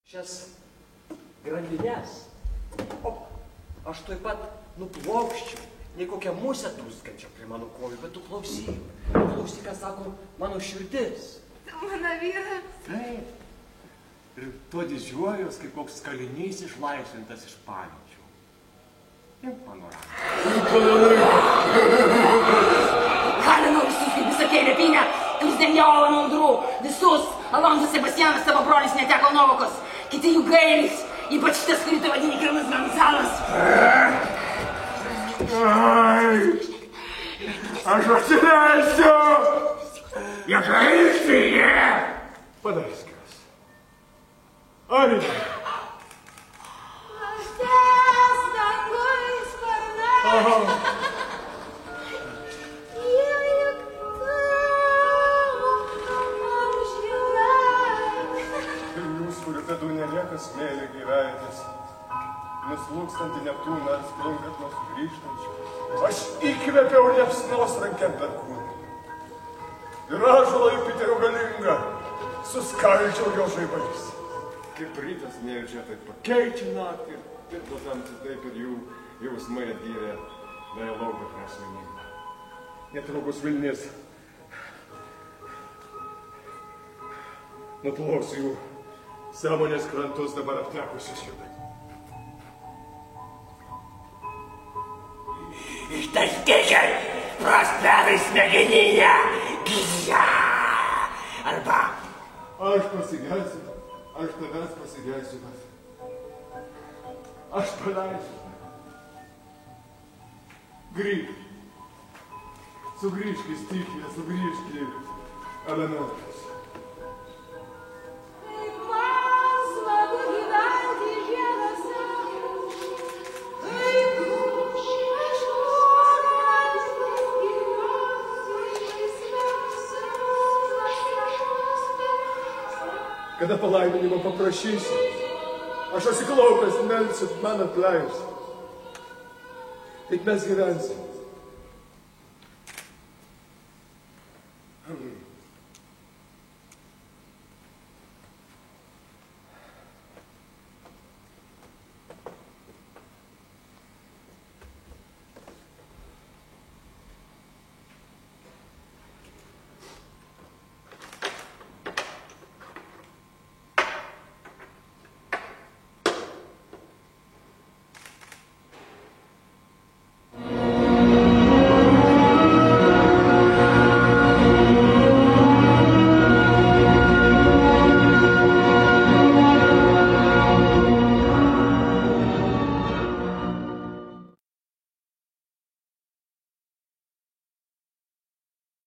Šias grandines. O, aš tuoj pat nuplokščiau, nei kokią musę dūskančią prie mano kojų, bet tu klausyk, ką sako mano širdis. Mano vyras. Taip. Ir tuo didžiuojos, kaip koks kalinys išlaisvintas iš paničių. Imk mano ranką. Kalinu visus, kaip visokie repinę, Krizdeniolą naudrų, visus. Alonso Sebastianas, savo brolis, neteko nuovokos. Kiti jų gailis, ypač šitas, kurį tu vadini Kilnas Gonzalas. Aš atsileisiu! Jėžaistyje! Padaiskės. Arina. Laštės dangui sparnai. Kurių nelieka smėlė gyventis, nuslūkstantį Neptūną atsklunkat nuo sugrįžtančių. Aš įkvėpiau liepsnos rankę per kūną. Ir ąžuolą Jupiterio galingą suskaldžiau jo žaibais. Kaip rytas nejučia, taip pakeičia naktį, ir tamsi taip ir jų jausmai atgyrė dialogą prasmeningą. Netrukus Vilnis nutloks jų sąmonės krantus dabar aptekusius judai. Ištaškėkit prosperai smegeninę, gyja! Arba... Aš pasigelsiu, aš tavęs pasigelsiu, bet... Aš paleisiu. Grįžk. Sugrįžk į stichiją, sugrįžk į elementus. Kada palaiminimo paprašysi, aš atsiklaupęs melsiu, man atleis. Tik mes gyvensim.